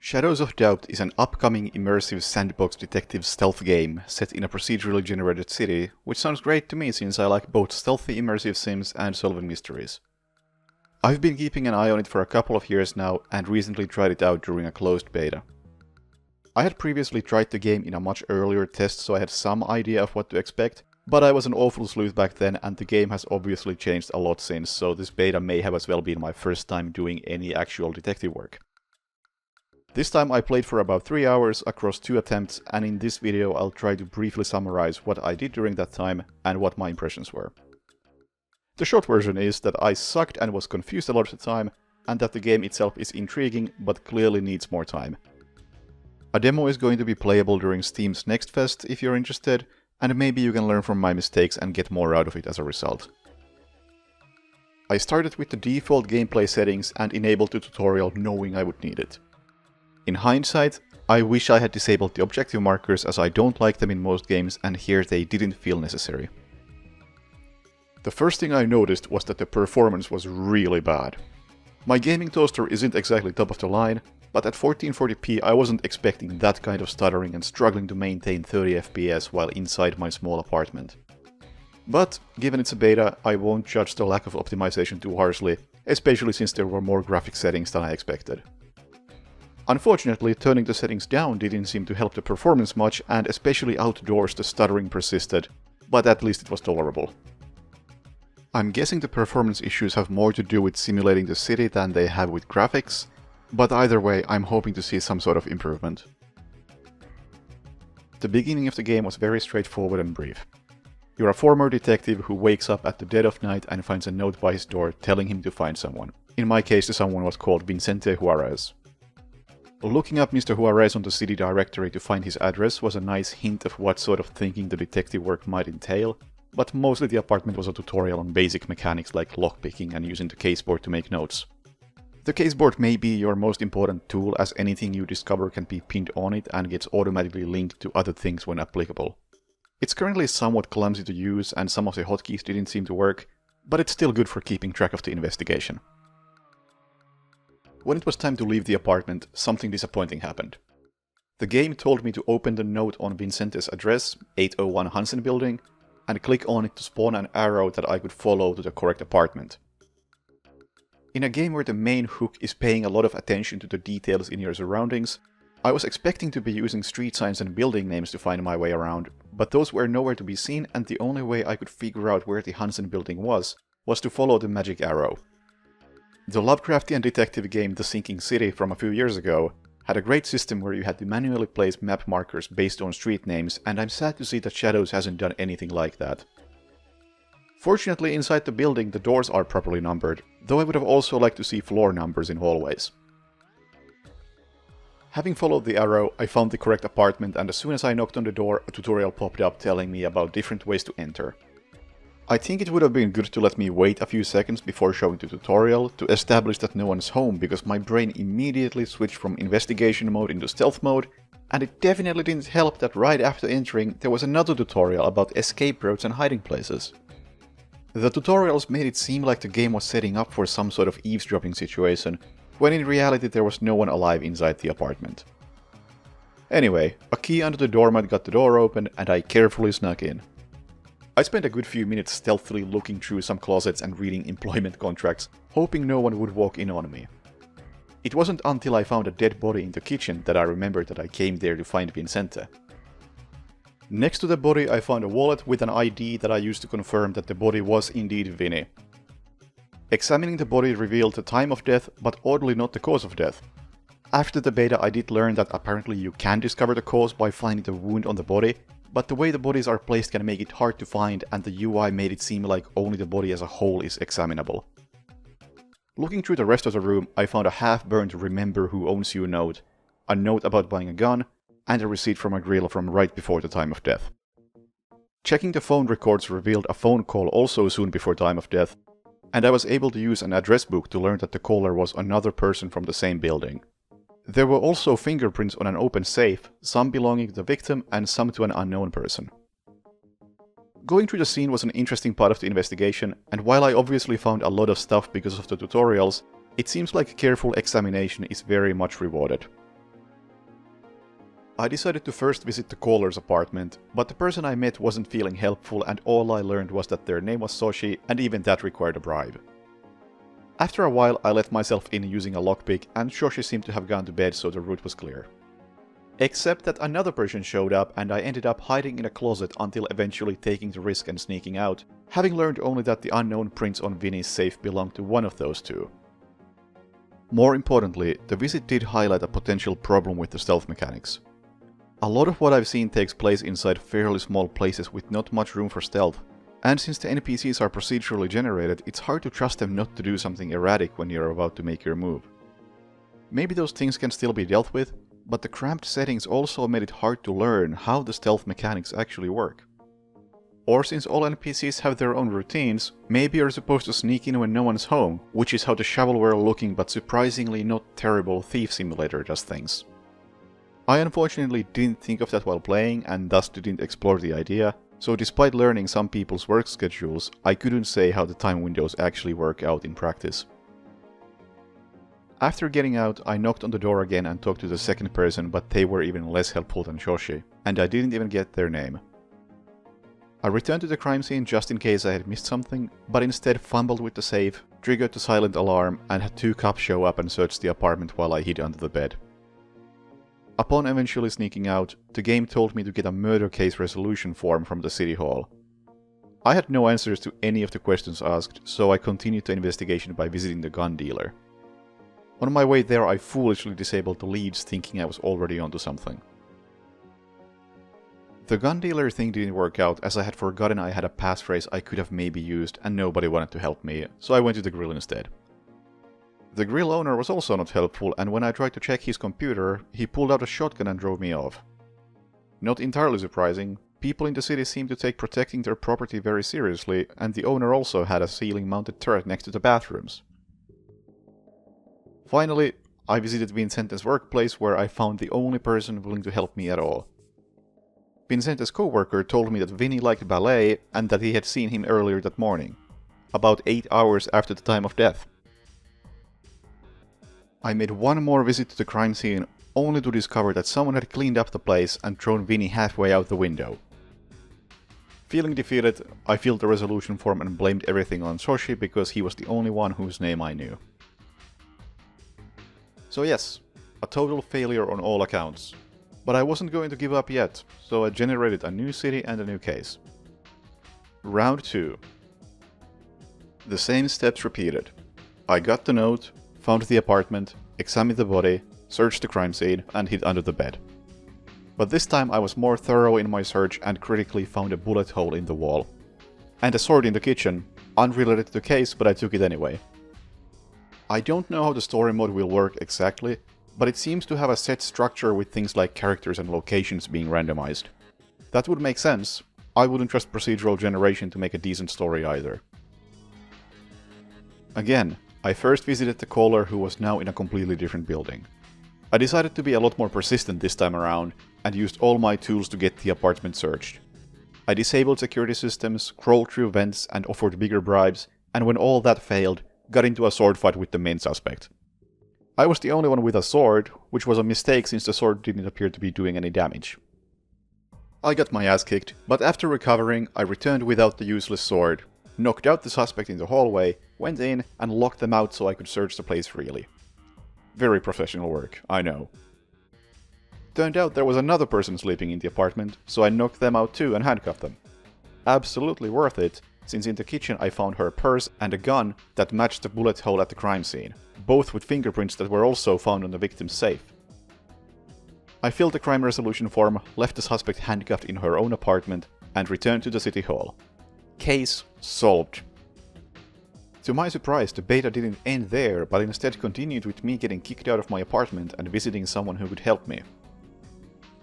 Shadows of Doubt is an upcoming immersive sandbox detective stealth game set in a procedurally generated city, which sounds great to me since I like both stealthy immersive sims and solving mysteries. I've been keeping an eye on it for a couple of years now and recently tried it out during a closed beta. I had previously tried the game in a much earlier test, so I had some idea of what to expect, but I was an awful sleuth back then and the game has obviously changed a lot since, so this beta may have as well been my first time doing any actual detective work. This time I played for about 3 hours across 2 attempts, and in this video I'll try to briefly summarize what I did during that time and what my impressions were. The short version is that I sucked and was confused a lot of the time, and that the game itself is intriguing but clearly needs more time. A demo is going to be playable during Steam's Next Fest if you're interested, and maybe you can learn from my mistakes and get more out of it as a result. I started with the default gameplay settings and enabled the tutorial knowing I would need it. In hindsight, I wish I had disabled the objective markers as I don't like them in most games and here they didn't feel necessary. The first thing I noticed was that the performance was really bad. My gaming toaster isn't exactly top of the line, but at 1440p I wasn't expecting that kind of stuttering and struggling to maintain 30 FPS while inside my small apartment. But, given it's a beta, I won't judge the lack of optimization too harshly, especially since there were more graphic settings than I expected. Unfortunately, turning the settings down didn't seem to help the performance much, and especially outdoors the stuttering persisted, but at least it was tolerable. I'm guessing the performance issues have more to do with simulating the city than they have with graphics, but either way I'm hoping to see some sort of improvement. The beginning of the game was very straightforward and brief. You're a former detective who wakes up at the dead of night and finds a note by his door telling him to find someone. In my case, the someone was called Vicente Juarez. Looking up Mr. Juarez on the city directory to find his address was a nice hint of what sort of thinking the detective work might entail, but mostly the apartment was a tutorial on basic mechanics like lockpicking and using the caseboard to make notes. The caseboard may be your most important tool, as anything you discover can be pinned on it and gets automatically linked to other things when applicable. It's currently somewhat clumsy to use and some of the hotkeys didn't seem to work, but it's still good for keeping track of the investigation. When it was time to leave the apartment, something disappointing happened. The game told me to open the note on Vincente's address, 801 Hansen Building, and click on it to spawn an arrow that I could follow to the correct apartment. In a game where the main hook is paying a lot of attention to the details in your surroundings, I was expecting to be using street signs and building names to find my way around, but those were nowhere to be seen and the only way I could figure out where the Hansen Building was to follow the magic arrow. The Lovecraftian detective game The Sinking City from a few years ago had a great system where you had to manually place map markers based on street names, and I'm sad to see that Shadows hasn't done anything like that. Fortunately, inside the building the doors are properly numbered, though I would have also liked to see floor numbers in hallways. Having followed the arrow, I found the correct apartment, and as soon as I knocked on the door, a tutorial popped up telling me about different ways to enter. I think it would have been good to let me wait a few seconds before showing the tutorial to establish that no one's home, because my brain immediately switched from investigation mode into stealth mode, and it definitely didn't help that right after entering there was another tutorial about escape routes and hiding places. The tutorials made it seem like the game was setting up for some sort of eavesdropping situation, when in reality there was no one alive inside the apartment. Anyway, a key under the doormat got the door open and I carefully snuck in. I spent a good few minutes stealthily looking through some closets and reading employment contracts, hoping no one would walk in on me. It wasn't until I found a dead body in the kitchen that I remembered that I came there to find Vicente. Next to the body I found a wallet with an ID that I used to confirm that the body was indeed Vinny. Examining the body revealed the time of death, but oddly not the cause of death. After the beta I did learn that apparently you can discover the cause by finding the wound on the body, but the way the bodies are placed can make it hard to find, and the UI made it seem like only the body as a whole is examinable. Looking through the rest of the room, I found a half-burnt "Remember Who Owns You" note, a note about buying a gun, and a receipt from a grill from right before the time of death. Checking the phone records revealed a phone call also soon before time of death, and I was able to use an address book to learn that the caller was another person from the same building. There were also fingerprints on an open safe, some belonging to the victim and some to an unknown person. Going through the scene was an interesting part of the investigation, and while I obviously found a lot of stuff because of the tutorials, it seems like careful examination is very much rewarded. I decided to first visit the caller's apartment, but the person I met wasn't feeling helpful and all I learned was that their name was Soshi and even that required a bribe. After a while I let myself in using a lockpick and Soshi seemed to have gone to bed so the route was clear. Except that another person showed up and I ended up hiding in a closet until eventually taking the risk and sneaking out, having learned only that the unknown prints on Vinny's safe belonged to one of those two. More importantly, the visit did highlight a potential problem with the stealth mechanics. A lot of what I've seen takes place inside fairly small places with not much room for stealth, and since the NPCs are procedurally generated, it's hard to trust them not to do something erratic when you're about to make your move. Maybe those things can still be dealt with, but the cramped settings also made it hard to learn how the stealth mechanics actually work. Or since all NPCs have their own routines, maybe you're supposed to sneak in when no one's home, which is how the shovelware looking but surprisingly not terrible Thief Simulator does things. I unfortunately didn't think of that while playing and thus didn't explore the idea, so despite learning some people's work schedules, I couldn't say how the time windows actually work out in practice. After getting out, I knocked on the door again and talked to the second person, but they were even less helpful than Soshi, and I didn't even get their name. I returned to the crime scene just in case I had missed something, but instead fumbled with the safe, triggered the silent alarm, and had two cops show up and search the apartment while I hid under the bed. Upon eventually sneaking out, the game told me to get a murder case resolution form from the city hall. I had no answers to any of the questions asked, so I continued the investigation by visiting the gun dealer. On my way there I foolishly disabled the leads thinking I was already onto something. The gun dealer thing didn't work out as I had forgotten I had a passphrase I could have maybe used and nobody wanted to help me, so I went to the grill instead. The grill owner was also not helpful, and when I tried to check his computer, he pulled out a shotgun and drove me off. Not entirely surprising, people in the city seem to take protecting their property very seriously, and the owner also had a ceiling-mounted turret next to the bathrooms. Finally, I visited Vincente's workplace where I found the only person willing to help me at all. Vincente's co-worker told me that Vinny liked ballet and that he had seen him earlier that morning, about 8 hours after the time of death. I made one more visit to the crime scene, only to discover that someone had cleaned up the place and thrown Vinny halfway out the window. Feeling defeated, I filled the resolution form and blamed everything on Soshi because he was the only one whose name I knew. So yes, a total failure on all accounts. But I wasn't going to give up yet, so I generated a new city and a new case. Round 2. The same steps repeated. I got the note, found the apartment, examined the body, searched the crime scene, and hid under the bed. But this time I was more thorough in my search and critically found a bullet hole in the wall. And a sword in the kitchen, unrelated to the case, but I took it anyway. I don't know how the story mode will work exactly, but it seems to have a set structure with things like characters and locations being randomized. That would make sense. I wouldn't trust procedural generation to make a decent story either. Again, I first visited the caller who was now in a completely different building. I decided to be a lot more persistent this time around and used all my tools to get the apartment searched. I disabled security systems, crawled through vents and offered bigger bribes, and when all that failed, got into a sword fight with the main suspect. I was the only one with a sword, which was a mistake since the sword didn't appear to be doing any damage. I got my ass kicked, but after recovering, I returned without the useless sword, knocked out the suspect in the hallway, went in and locked them out so I could search the place freely. Very professional work, I know. Turned out there was another person sleeping in the apartment, so I knocked them out too and handcuffed them. Absolutely worth it, since in the kitchen I found her purse and a gun that matched the bullet hole at the crime scene, both with fingerprints that were also found on the victim's safe. I filled the crime resolution form, left the suspect handcuffed in her own apartment, and returned to the city hall. Case solved. To my surprise, the beta didn't end there, but instead continued with me getting kicked out of my apartment and visiting someone who could help me.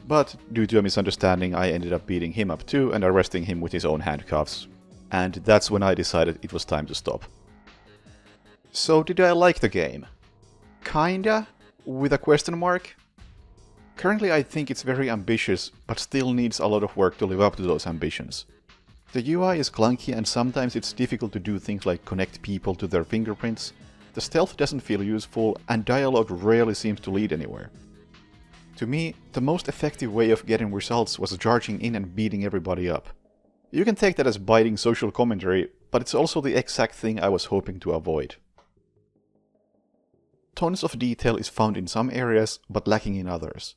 But, due to a misunderstanding, I ended up beating him up too and arresting him with his own handcuffs. And that's when I decided it was time to stop. So did I like the game? Kinda? With a question mark? Currently I think it's very ambitious, but still needs a lot of work to live up to those ambitions. The UI is clunky and sometimes it's difficult to do things like connect people to their fingerprints, the stealth doesn't feel useful, and dialogue rarely seems to lead anywhere. To me, the most effective way of getting results was charging in and beating everybody up. You can take that as biting social commentary, but it's also the exact thing I was hoping to avoid. Tons of detail is found in some areas, but lacking in others.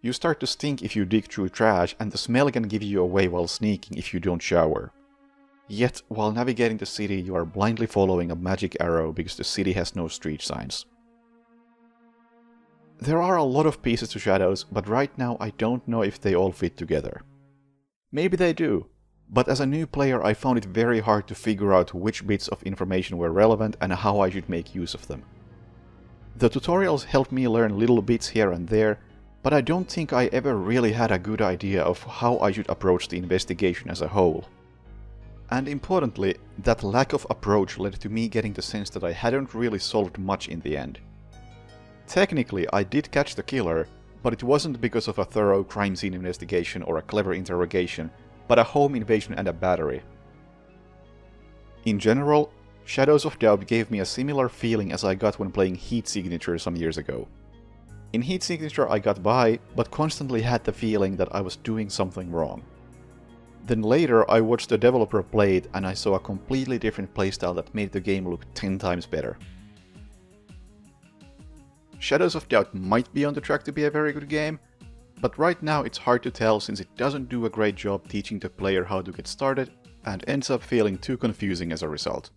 You start to stink if you dig through trash, and the smell can give you away while sneaking if you don't shower. Yet, while navigating the city, you are blindly following a magic arrow because the city has no street signs. There are a lot of pieces to Shadows, but right now I don't know if they all fit together. Maybe they do, but as a new player I found it very hard to figure out which bits of information were relevant and how I should make use of them. The tutorials helped me learn little bits here and there, but I don't think I ever really had a good idea of how I should approach the investigation as a whole. And importantly, that lack of approach led to me getting the sense that I hadn't really solved much in the end. Technically, I did catch the killer, but it wasn't because of a thorough crime scene investigation or a clever interrogation, but a home invasion and a battery. In general, Shadows of Doubt gave me a similar feeling as I got when playing Heat Signature some years ago. In Heat Signature I got by, but constantly had the feeling that I was doing something wrong. Then later I watched the developer play it and I saw a completely different playstyle that made the game look 10 times better. Shadows of Doubt might be on the track to be a very good game, but right now it's hard to tell since it doesn't do a great job teaching the player how to get started and ends up feeling too confusing as a result.